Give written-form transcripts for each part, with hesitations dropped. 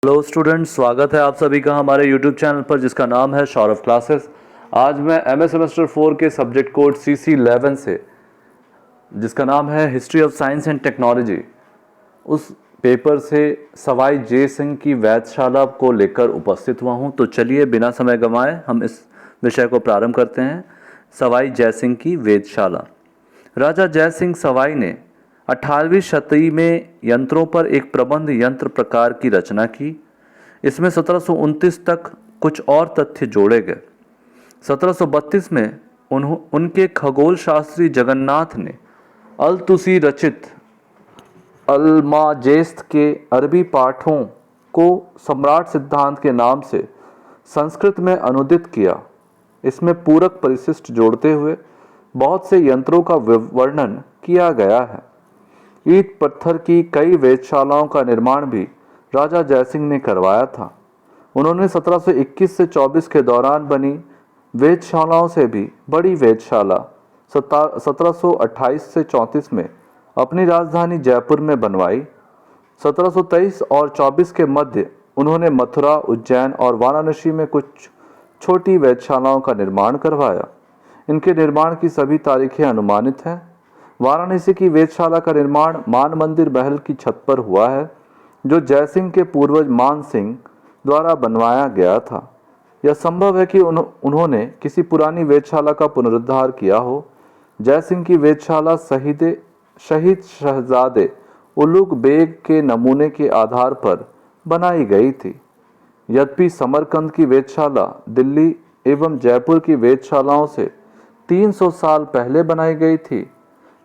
Hello students, स्वागत है आप सभी का हमारे यूट्यूब चैनल पर जिसका नाम है सौरभ क्लासेस। आज मैं एमए सेमेस्टर 4 के सब्जेक्ट कोड CC11 से, जिसका नाम है history of science and technology, उस पेपर से सवाई जय सिंह की वेधशाला को लेकर उपस्थित हुआ हूं। तो चलिए बिना समय गंवाए हम इस विषय को प्रारंभ करते हैं। सवाई जय सिंह की वेधशाला। राजा जय सिंह सवाई ने 18वीं शताब्दी में यंत्रों पर एक प्रबंध यंत्र प्रकार की रचना की। इसमें 1729 तक कुछ और तथ्य जोड़े गए। 1732 में उनके खगोल शास्त्री जगन्नाथ ने अल-तुसी रचित अलमाजेस्त के अरबी पाठों को सम्राट सिद्धांत के नाम से संस्कृत में अनुदित किया। इसमें पूरक परिशिष्ट जोड़ते हुए बहुत से यंत्रों का वर्णन किया गया है। ईंट पत्थर की कई वेधशालाओं का निर्माण भी राजा जयसिंह ने करवाया था। उन्होंने 1721 से 24 के दौरान बनी वेधशालाओं से भी बड़ी वेधशाला 1728 से 34 में अपनी राजधानी जयपुर में बनवाई। 1723 और 24 के मध्य उन्होंने मथुरा, उज्जैन और वाराणसी में कुछ छोटी वेधशालाओं का निर्माण करवाया। इनके निर्माण की सभी तारीखें अनुमानित हैं। वाराणसी की वेधशाला का निर्माण मान मंदिर महल की छत पर हुआ है, जो जयसिंह के पूर्वज मान सिंह द्वारा बनवाया गया था। यह संभव है कि उन्होंने किसी पुरानी वेधशाला का पुनरुद्धार किया हो। जयसिंह की वेधशाला शहीद शहजादे उलुग बेग के नमूने के आधार पर बनाई गई थी। यद्यपि समरकंद की वेधशाला दिल्ली एवं जयपुर की वेधशालाओं से 300 साल पहले बनाई गई थी,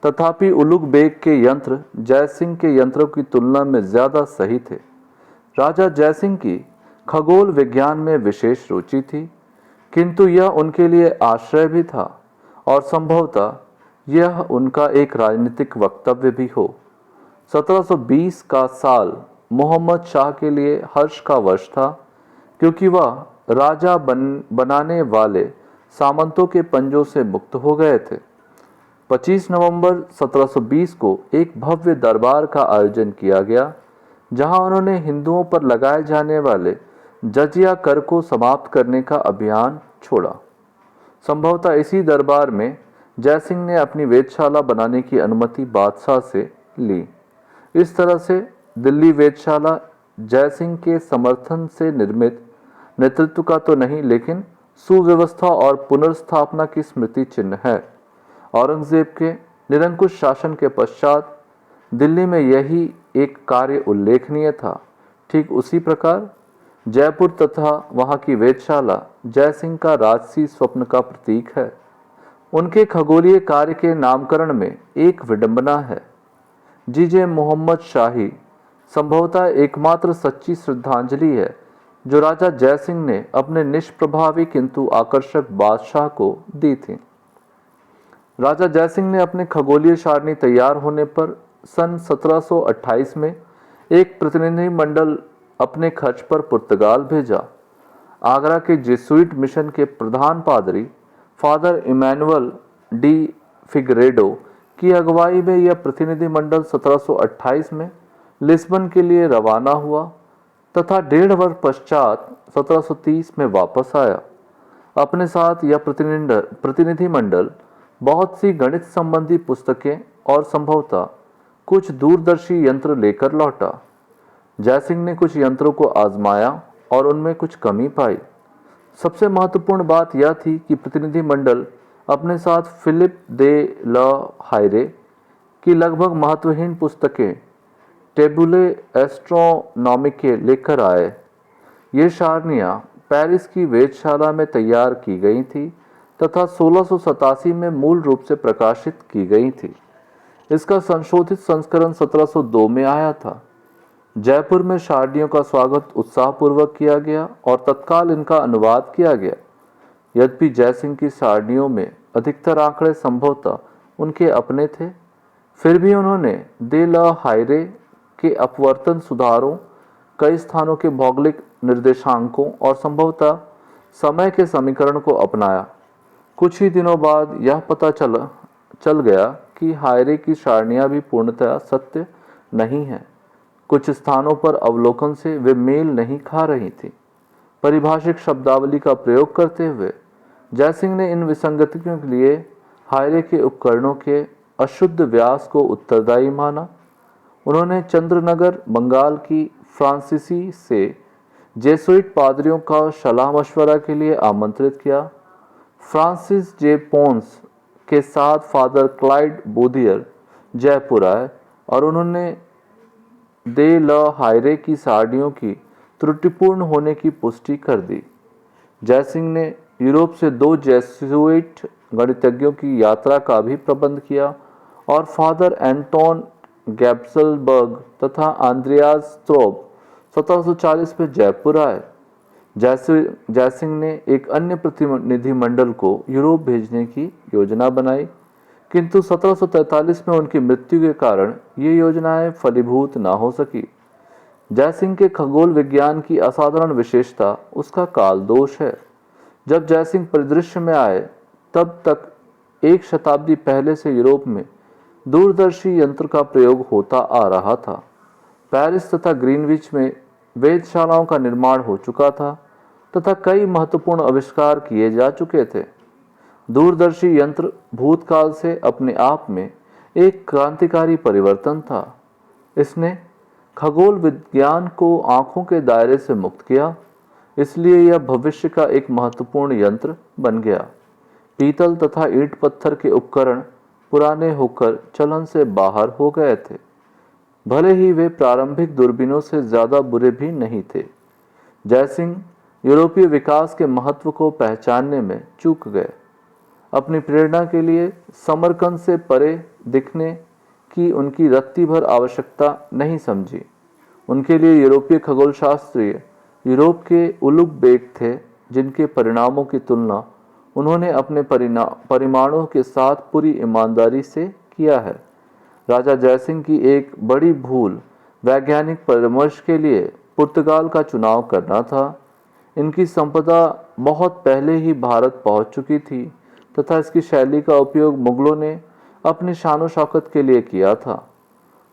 तथापि उलुग बेग के यंत्र जयसिंह के यंत्रों की तुलना में ज्यादा सही थे। राजा जयसिंह की खगोल विज्ञान में विशेष रुचि थी, किंतु यह उनके लिए आश्रय भी था और संभवतः यह उनका एक राजनीतिक वक्तव्य भी हो। 1720 का साल मोहम्मद शाह के लिए हर्ष का वर्ष था, क्योंकि वह राजा बनाने वाले सामंतों के पंजों से मुक्त हो गए थे। 25 नवंबर 1720 को एक भव्य दरबार का आयोजन किया गया, जहां उन्होंने हिंदुओं पर लगाए जाने वाले जजिया कर को समाप्त करने का अभियान छोड़ा। संभवतः इसी दरबार में जयसिंह ने अपनी वेधशाला बनाने की अनुमति बादशाह से ली। इस तरह से दिल्ली वेधशाला जयसिंह के समर्थन से निर्मित नेतृत्व का तो नहीं, लेकिन सुव्यवस्था और पुनर्स्थापना की स्मृति चिन्ह है। औरंगजेब के निरंकुश शासन के पश्चात दिल्ली में यही एक कार्य उल्लेखनीय था। ठीक उसी प्रकार जयपुर तथा वहां की वेधशाला जयसिंह का राजसी स्वप्न का प्रतीक है। उनके खगोलीय कार्य के नामकरण में एक विडंबना है। जीजे मोहम्मद शाही संभवतः एकमात्र सच्ची श्रद्धांजलि है जो राजा जयसिंह ने अपने निष्प्रभावी किंतु आकर्षक बादशाह को दी थी। राजा जयसिंह ने अपने खगोलीय सारणी तैयार होने पर सन 1728 में एक प्रतिनिधि मंडल अपने खर्च पर पुर्तगाल भेजा। आगरा के जेसुइट मिशन के प्रधान पादरी फादर इमैनुअल डी फिगरेडो की अगुवाई में यह प्रतिनिधि मंडल 1728 में लिस्बन के लिए रवाना हुआ तथा 1.5 वर्ष पश्चात 1730 में वापस आया। अपने साथ यह प्रतिनिधि मंडल बहुत सी गणित संबंधी पुस्तकें और संभवतः कुछ दूरदर्शी यंत्र लेकर लौटा। जयसिंह ने कुछ यंत्रों को आजमाया और उनमें कुछ कमी पाई। सबसे महत्वपूर्ण बात यह थी कि प्रतिनिधि मंडल अपने साथ फिलिप दे ला हायरे की लगभग महत्वहीन पुस्तकें टेबुले एस्ट्रोनॉमिके लेकर आए। ये सारणियां पेरिस की वेधशाला में तैयार की गई थी तथा 1687 में मूल रूप से प्रकाशित की गई थी। इसका संशोधित संस्करण 1702 में आया था। जयपुर में सारणियों का स्वागत उत्साहपूर्वक किया गया और तत्काल इनका अनुवाद किया गया। यद्यपि जयसिंह की सारणियों में अधिकतर आंकड़े संभवतः उनके अपने थे, फिर भी उन्होंने दे ला हायरे के अपवर्तन सुधारों, कई स्थानों के भौगोलिक निर्देशांकों और संभवतः समय के समीकरण को अपनाया। कुछ ही दिनों बाद यह पता चल गया कि हायरे की सारणियां भी पूर्णतः सत्य नहीं हैं। कुछ स्थानों पर अवलोकन से वे मेल नहीं खा रही थी। परिभाषिक शब्दावली का प्रयोग करते हुए जयसिंह ने इन विसंगतियों के लिए हायरे के उपकरणों के अशुद्ध व्यास को उत्तरदायी माना। उन्होंने चंद्रनगर बंगाल की फ्रांसीसी से जेसुइट पादरियों का सलाह मशवरा के लिए आमंत्रित किया। फ्रांसिस जे पोंस के साथ फादर क्लाइड बोधियर जयपुर आए और उन्होंने दे ल हायरे की सारणियों की त्रुटिपूर्ण होने की पुष्टि कर दी। जयसिंह ने यूरोप से 2 जेसुइट गणितज्ञों की यात्रा का भी प्रबंध किया और फादर एंटोन गैब्सलबर्ग तथा आंद्रियास स्त्रोब 1740 में जयपुर आए। जयसिंह ने एक अन्य प्रतिनिधिमंडल को यूरोप भेजने की योजना बनाई, किंतु 1743 में उनकी मृत्यु के कारण ये योजनाएं फलीभूत न हो सकी। जयसिंह के खगोल विज्ञान की असाधारण विशेषता उसका काल दोष है। जब जयसिंह परिदृश्य में आए तब तक 1 शताब्दी पहले से यूरोप में दूरदर्शी यंत्र का प्रयोग होता आ रहा था। पेरिस तथा ग्रीनविच में वेधशालाओं का निर्माण हो चुका था तथा कई महत्वपूर्ण आविष्कार किए जा चुके थे। दूरदर्शी यंत्र भूतकाल से अपने आप में एक क्रांतिकारी परिवर्तन था। इसने खगोल विज्ञान को आंखों के दायरे से मुक्त किया, इसलिए यह भविष्य का एक महत्वपूर्ण यंत्र बन गया। पीतल तथा ईंट पत्थर के उपकरण पुराने होकर चलन से बाहर हो गए थे, भले ही वे प्रारंभिक दूरबीनों से ज्यादा बुरे भी नहीं थे। जयसिंह यूरोपीय विकास के महत्व को पहचानने में चूक गए। अपनी प्रेरणा के लिए समरकंद से परे दिखने की उनकी रत्ती भर आवश्यकता नहीं समझी। उनके लिए यूरोपीय खगोलशास्त्रीय यूरोप के उलूक बेग थे, जिनके परिणामों की तुलना उन्होंने अपने परिमाणों के साथ पूरी ईमानदारी से किया है। राजा जयसिंह की एक बड़ी भूल वैज्ञानिक परामर्श के लिए पुर्तगाल का चुनाव करना था। इनकी संपदा बहुत पहले ही भारत पहुंच चुकी थी तथा इसकी शैली का उपयोग मुगलों ने अपनी शान शौकत के लिए किया था।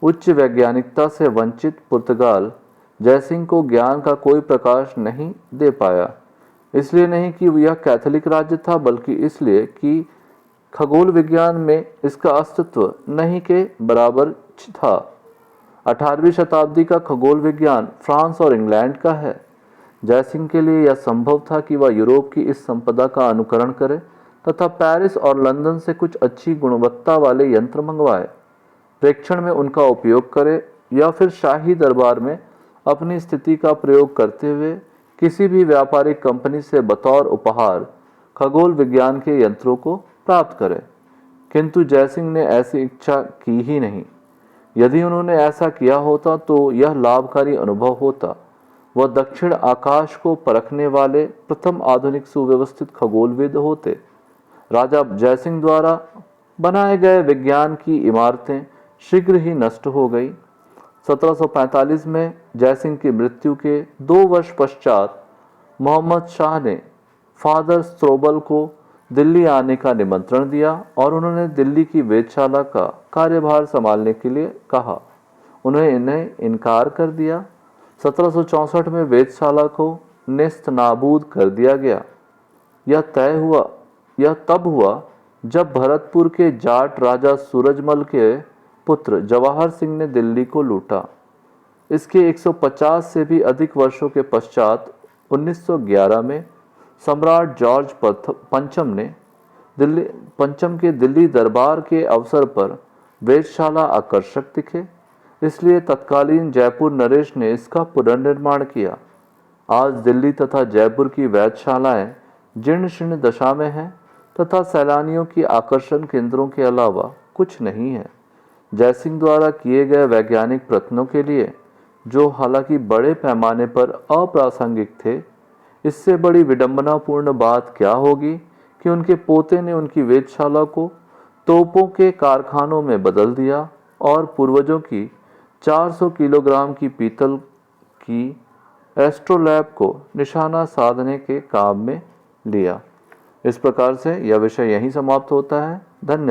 उच्च वैज्ञानिकता से वंचित पुर्तगाल जयसिंह को ज्ञान का कोई प्रकाश नहीं दे पाया। इसलिए नहीं कि यह कैथोलिक राज्य था, बल्कि इसलिए कि खगोल विज्ञान में इसका अस्तित्व नहीं के बराबर था। 18वीं शताब्दी का खगोल विज्ञान फ्रांस और इंग्लैंड का है। जयसिंह के लिए यह संभव था कि वह यूरोप की इस संपदा का अनुकरण करे तथा पेरिस और लंदन से कुछ अच्छी गुणवत्ता वाले यंत्र मंगवाए, प्रेक्षण में उनका उपयोग करे या फिर शाही दरबार में अपनी स्थिति का प्रयोग करते हुए किसी भी व्यापारिक कंपनी से बतौर उपहार खगोल विज्ञान के यंत्रों को प्राप्त करे। किंतु जयसिंह ने ऐसी इच्छा की ही नहीं। यदि उन्होंने ऐसा किया होता तो यह लाभकारी अनुभव होता। वह दक्षिण आकाश को परखने वाले प्रथम आधुनिक सुव्यवस्थित खगोलविद होते। राजा जयसिंह द्वारा बनाए गए विज्ञान की इमारतें शीघ्र ही नष्ट हो गई। 1745 में जयसिंह की मृत्यु के 2 वर्ष पश्चात मोहम्मद शाह ने फादर स्त्रोबल को दिल्ली आने का निमंत्रण दिया और उन्होंने दिल्ली की वेधशाला का कार्यभार संभालने के लिए कहा। उन्हें इन्हें इनकार कर दिया। 1764 में वेधशाला को नेस्त नाबूद कर दिया गया। यह तब हुआ जब भरतपुर के जाट राजा सूरजमल के पुत्र जवाहर सिंह ने दिल्ली को लूटा। इसके 150 से भी अधिक वर्षों के पश्चात 1911 में सम्राट जॉर्ज पंचम के दिल्ली दरबार के अवसर पर वेधशाला आकर्षक दिखे, इसलिए तत्कालीन जयपुर नरेश ने इसका पुनर्निर्माण किया। आज दिल्ली तथा जयपुर की वेधशालाएं जीर्ण शीर्ण दशा में हैं तथा सैलानियों की आकर्षण केंद्रों के अलावा कुछ नहीं है। जयसिंह द्वारा किए गए वैज्ञानिक प्रयत्नों के लिए, जो हालांकि बड़े पैमाने पर अप्रासंगिक थे, इससे बड़ी विडंबनापूर्ण बात क्या होगी कि उनके पोते ने उनकी वेधशाला को तोपों के कारखानों में बदल दिया और पूर्वजों की 400 किलोग्राम की पीतल की एस्ट्रोलैब को निशाना साधने के काम में लिया। इस प्रकार से यह विषय यहीं समाप्त होता है। धन्यवाद।